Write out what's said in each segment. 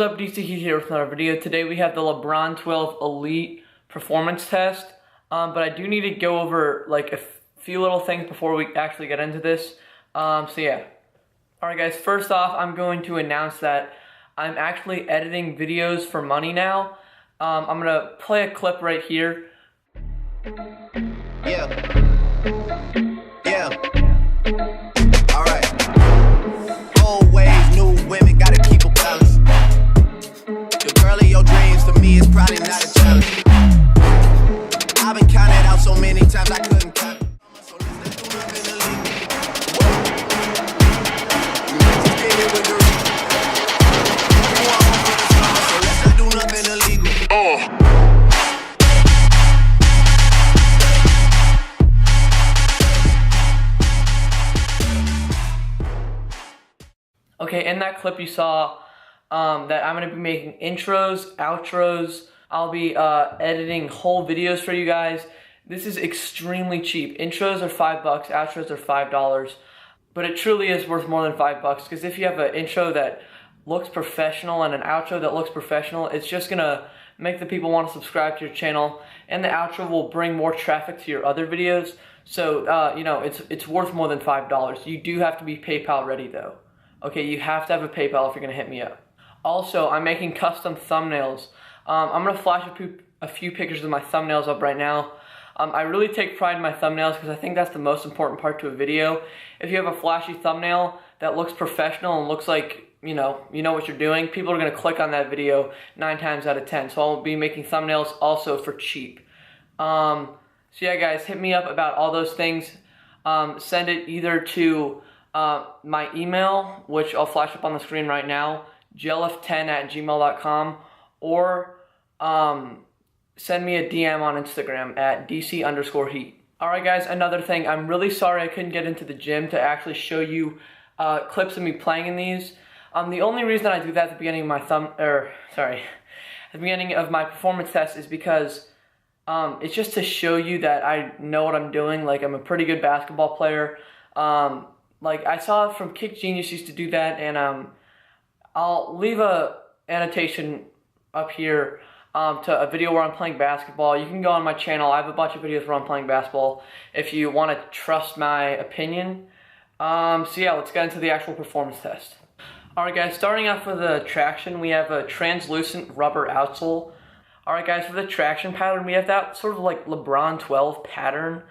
is up, DC here with another video. Today we have the Lebron 12 Elite Performance Test, but I do need to go over like a few little things before we actually get into this. So yeah. Alright guys, first off, I'm going to announce that I'm actually editing videos for money now. I'm going to play a clip right here. Yeah. Alright. Old ways, new women, gotta keep a balance. The girl of your dreams to me is probably not a challenge. I've been counted out so many times I couldn't count it. So let's do nothing illegal. Just get it with the everyone for the summer, so let's not do nothing illegal. Okay, in that clip you saw that I'm going to be making intros, outros. I'll be editing whole videos for you guys. This is extremely cheap. Intros are $5, outros are $5. But it truly is worth more than $5 because if you have an intro that looks professional and an outro that looks professional, it's just going to make the people want to subscribe to your channel, and the outro will bring more traffic to your other videos. So, you know, it's worth more than $5. You do have to be PayPal ready though. Okay, you have to have a PayPal if you're going to hit me up. Also, I'm making custom thumbnails. I'm going to flash a few pictures of my thumbnails up right now. I really take pride in my thumbnails because I think that's the most important part to a video. If you have a flashy thumbnail that looks professional and looks like, you know what you're doing, people are going to click on that video 9 times out of 10. So I'll be making thumbnails also for cheap. So yeah guys, hit me up about all those things. Send it either to my email, which I'll flash up on the screen right now, jelif10@gmail.com, or send me a DM on Instagram at DC_heat. Alright guys, another thing, I'm really sorry I couldn't get into the gym to actually show you clips of me playing in these. The only reason I do that at the beginning of my performance test is because it's just to show you that I know what I'm doing. Like, I'm a pretty good basketball player. Like, I saw from Kick Genius used to do that, and I'll leave a annotation up here to a video where I'm playing basketball. You can go on my channel. I have a bunch of videos where I'm playing basketball if you want to trust my opinion. So yeah, let's get into the actual performance test. Alright guys, starting off with the traction, we have a translucent rubber outsole. Alright guys, for the traction pattern, we have that sort of like Lebron 12 pattern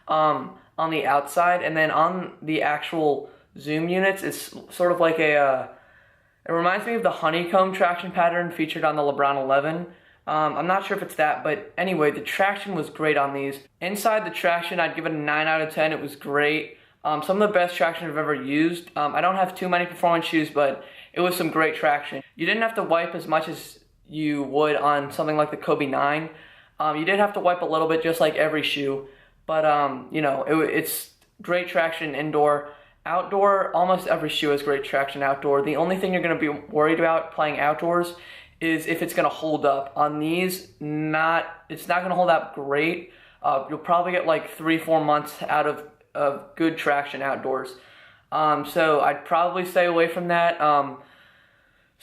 on the outside, and then on the actual zoom units, it's sort of like it reminds me of the honeycomb traction pattern featured on the Lebron 11. I'm not sure if it's that, but anyway, the traction was great on these. Inside the traction, I'd give it a 9 out of 10. It was great. Some of the best traction I've ever used. I don't have too many performance shoes, but it was some great traction. You didn't have to wipe as much as you would on something like the Kobe 9. You did have to wipe a little bit, just like every shoe. But, you know, it's great traction indoor. Outdoor, almost every shoe has great traction outdoor. The only thing you're going to be worried about playing outdoors is if it's going to hold up. On these, it's not going to hold up great. You'll probably get like 3-4 months out of good traction outdoors. So I'd probably stay away from that. So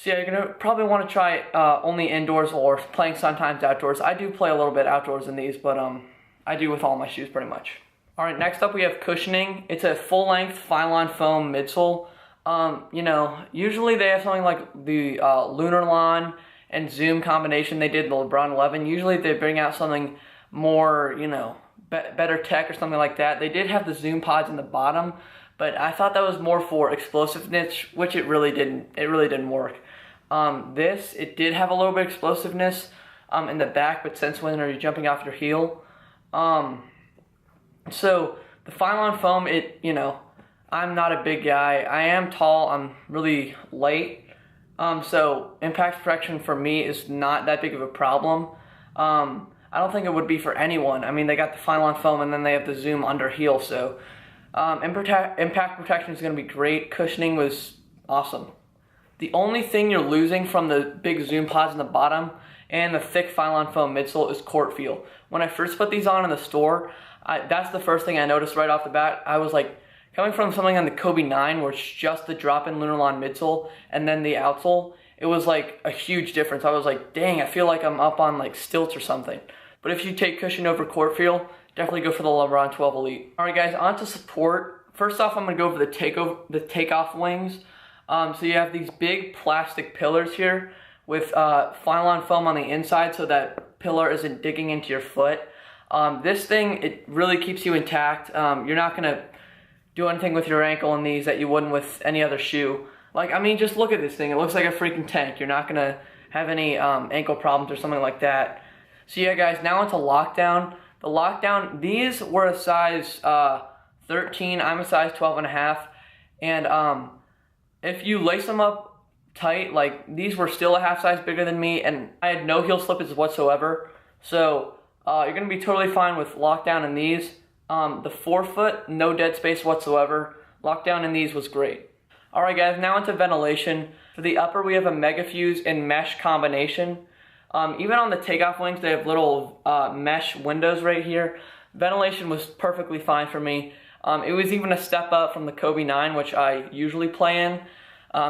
yeah, you're going to probably want to try only indoors or playing sometimes outdoors. I do play a little bit outdoors in these, but I do with all my shoes pretty much. Alright, next up we have cushioning. It's a full-length Phylon foam midsole. You know, usually they have something like the Lunar Lawn and Zoom combination they did in the Lebron 11. Usually they bring out something more, you know, better tech or something like that. They did have the Zoom pods in the bottom, but I thought that was more for explosiveness, which it really didn't work. It did have a little bit of explosiveness in the back, but since when are you jumping off your heel? So the Phylon foam, you know, I'm not a big guy. I am tall, I'm really light. So impact protection for me is not that big of a problem. I don't think it would be for anyone. I mean, they got the Phylon foam and then they have the Zoom under heel, so impact protection is going to be great. Cushioning was awesome. The only thing you're losing from the big Zoom pods in the bottom and the thick Phylon foam midsole is court feel. When I first put these on in the store, that's the first thing I noticed right off the bat. I was like, coming from something on the Kobe 9 where it's just the drop-in Lunar Lawn midsole and then the outsole, it was like a huge difference. I was like, dang, I feel like I'm up on like stilts or something. But if you take cushion over court feel, definitely go for the Lebron 12 Elite. All right, guys, on to support. First off, I'm gonna go over the takeoff wings. So you have these big plastic pillars here with Phylon foam on the inside, so that pillar isn't digging into your foot. This thing, it really keeps you intact. You're not gonna do anything with your ankle in these that you wouldn't with any other shoe. Like, I mean, just look at this thing. It looks like a freaking tank. You're not gonna have any ankle problems or something like that. So yeah, guys, now into lockdown. The lockdown, these were a size 13. I'm a size 12 and a half. And if you lace them up tight, like, these were still a half size bigger than me, and I had no heel slippage whatsoever. So you're gonna be totally fine with lockdown in these. The forefoot, no dead space whatsoever. Lockdown in these was great. Alright guys, now into ventilation. For the upper, we have a Mega Fuse and mesh combination. Even on the takeoff wings, they have little mesh windows right here. Ventilation was perfectly fine for me. It was even a step up from the Kobe 9, which I usually play in.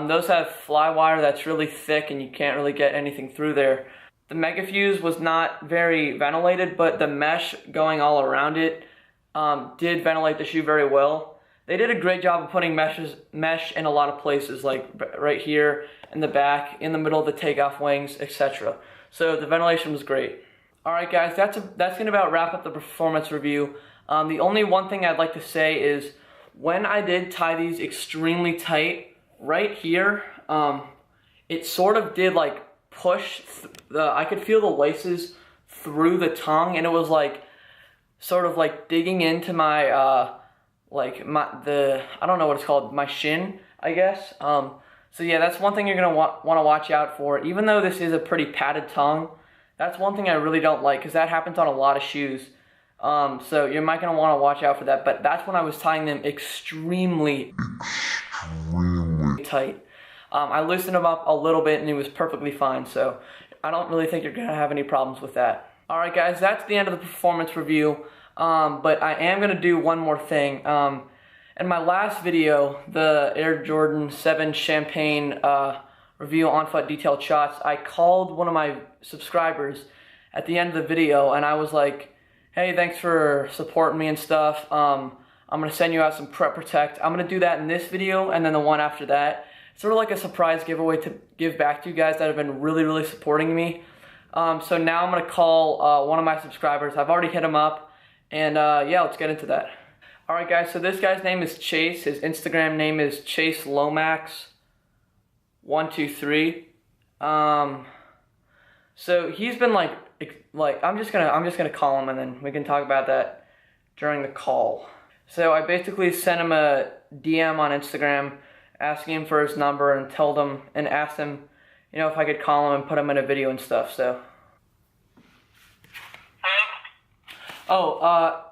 Those have fly wire that's really thick and you can't really get anything through there. The Mega Fuse was not very ventilated, but the mesh going all around it did ventilate the shoe very well. They did a great job of putting mesh in a lot of places, like right here, in the back, in the middle of the takeoff wings, etc. So the ventilation was great. Alright guys, that's going to about wrap up the performance review. The only one thing I'd like to say is, when I did tie these extremely tight, right here, it sort of did like push, I could feel the laces through the tongue, and it was like, sort of like digging into my, I don't know what it's called, my shin, I guess. So yeah, that's one thing you're going to want to watch out for. Even though this is a pretty padded tongue, that's one thing I really don't like, because that happens on a lot of shoes. So you might going to want to watch out for that, but that's when I was tying them extremely tight. I loosened them up a little bit and it was perfectly fine, so I don't really think you're going to have any problems with that. Alright guys, that's the end of the performance review, but I am going to do one more thing. In my last video, the Air Jordan 7 Champagne review on foot detailed shots, I called one of my subscribers at the end of the video and I was like, hey, thanks for supporting me and stuff. I'm going to send you out some Prep Protect. I'm going to do that in this video and then the one after that. It's sort of like a surprise giveaway to give back to you guys that have been really, really supporting me. So now I'm going to call one of my subscribers. I've already hit him up, and yeah, let's get into that. Alright guys, so this guy's name is Chase. His Instagram name is ChaseLomax123. So he's been like I'm just gonna call him and then we can talk about that during the call. So I basically sent him a DM on Instagram asking him for his number and asked him, you know, if I could call him and put him in a video and stuff. So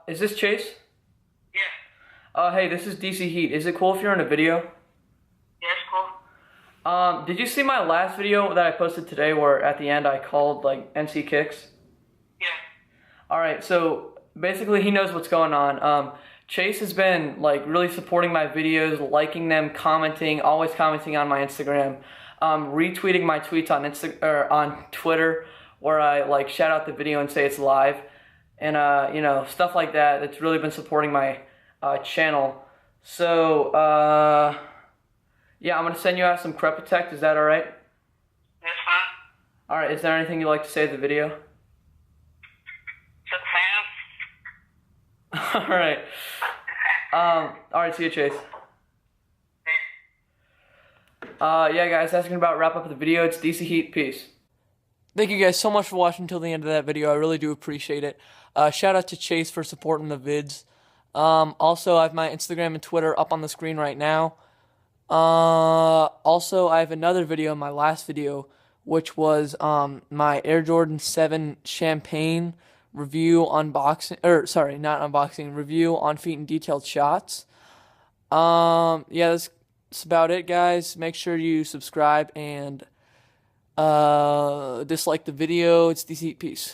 is this Chase? Yeah. Hey, this is DC Heat. Is it cool if you're in a video? Yeah, it's cool. Did you see my last video that I posted today where at the end I called like NC Kicks? Yeah. Alright, so basically he knows what's going on. Chase has been like really supporting my videos, liking them, commenting, always commenting on my Instagram, retweeting my tweets on Twitter where I like shout out the video and say it's live, and you know, stuff like that. That's really been supporting my channel. So yeah, I'm gonna send you out some Prep Protect. Is that all right? That's fine. All right. Is there anything you'd like to say to the video? Fan. All right. All right. See you, Chase. Yeah, guys, that's gonna about wrap up the video. It's DC Heat. Peace. Thank you guys so much for watching until the end of that video. I really do appreciate it. Shout out to Chase for supporting the vids. Also, I have my Instagram and Twitter up on the screen right now. Also, I have another video, my last video, which was my Air Jordan 7 Champagne review review on feet and detailed shots. Yeah, that's about it, guys. Make sure you subscribe and dislike the video. It's DC Heat. Peace.